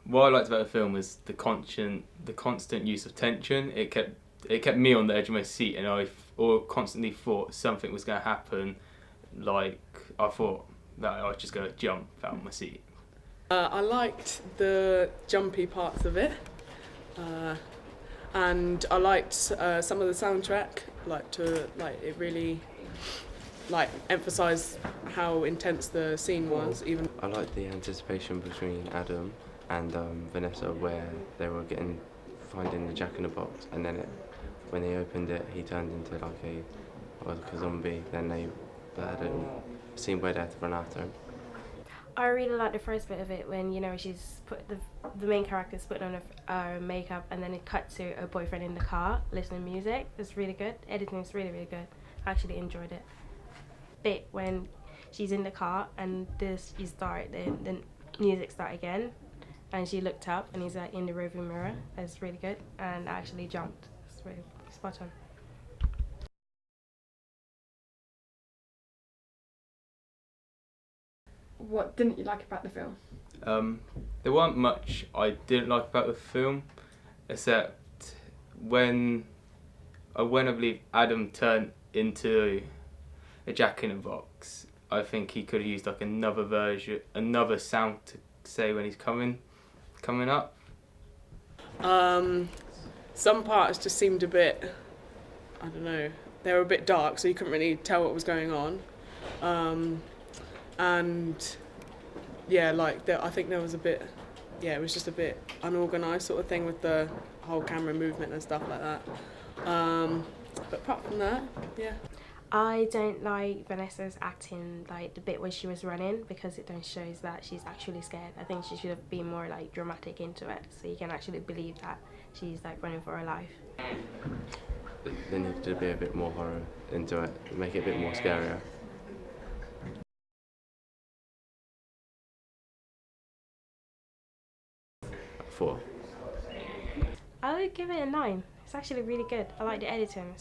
what I liked about the film was the constant use of tension. It kept me on the edge of my seat, and or constantly thought something was going to happen. Like I thought that I was just going to jump out of my seat. I liked the jumpy parts of it, and I liked some of the soundtrack. It really emphasised how intense the scene was. Even I liked the anticipation between Adam and Vanessa, where they were finding the Jack in the Box, and then when they opened it, he turned into like a zombie. Then they had a scene where they had to run after him. I really like the first bit of it when, you know, she's put the main character's putting on her makeup, and then it cut to her boyfriend in the car listening to music. It's really good. Editing is really, really good. I actually enjoyed it. Bit when she's in the car and the music start again, and she looked up and he's like in the rearview mirror. It's really good, and I actually jumped. It's really spot on. What didn't you like about the film? There wasn't much I didn't like about the film, except when I believe Adam turned into a Jack in the Box. I think he could have used like another sound to say when he's coming up. some parts just seemed a bit, I don't know, they were a bit dark, so you couldn't really tell what was going on. And yeah, I think there was a bit, it was just a bit unorganised sort of thing with the whole camera movement and stuff like that. But apart from that, yeah. I don't like Vanessa's acting, like the bit where she was running, because it don't shows that she's actually scared. I think she should have been more like dramatic into it, so you can actually believe that she's like running for her life. They needed to be a bit more horror into it, make it a bit more scarier. Four. I would give it a 9. It's actually really good. I like the editing.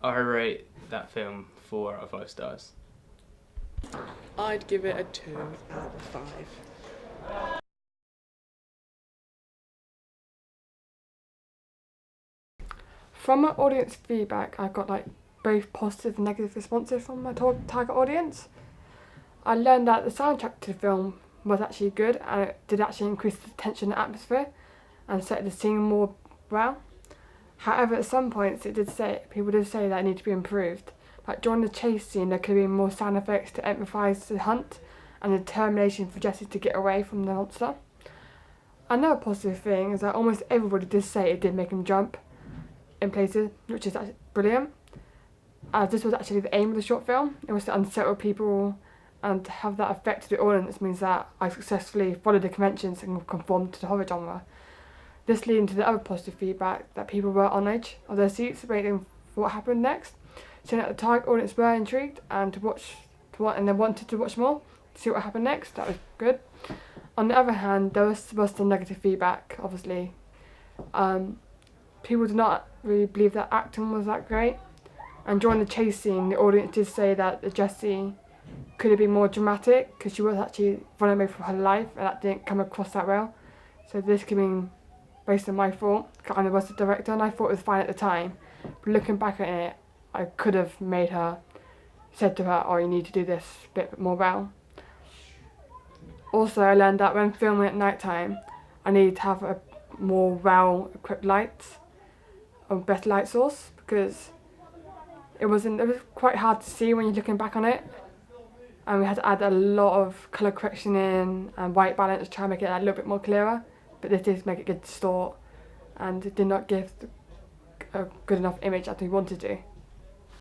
I rate that film 4 out of 5 stars. I'd give it a 2 out of 5. From my audience feedback, I got like both positive and negative responses from my target audience. I learned that the soundtrack to the film was actually good, and it did actually increase the tension and atmosphere and set the scene more well. However, at some points people did say that it needed to be improved. Like during the chase scene, there could have been more sound effects to emphasise the hunt and the determination for Jessie to get away from the monster. Another positive thing is that almost everybody did say it did make him jump in places, which is actually brilliant. As this was actually the aim of the short film, it was to unsettle people, and to have that effect to the audience means that I successfully followed the conventions and conformed to the horror genre. This leading to the other positive feedback that people were on edge of their seats waiting for what happened next, showing that the target audience were intrigued and they wanted to watch more, to see what happened next. That was good. On the other hand, there was some negative feedback, obviously. People did not really believe that acting was that great, and during the chase scene, the audience did say that Jessie could have been more dramatic because she was actually running away from her life, and that didn't come across that well. So this could be based on my thought, because I was the director and I thought it was fine at the time. But looking back at it, I could have said to her, oh, you need to do this a bit more well. Also, I learned that when filming at night time, I need to have a more well-equipped lights, a better light source, because it was quite hard to see when you're looking back on it. And we had to add a lot of colour correction in and white balance to try and make it a little bit more clearer. But this did make it good to distort, and it did not give a good enough image as we wanted to.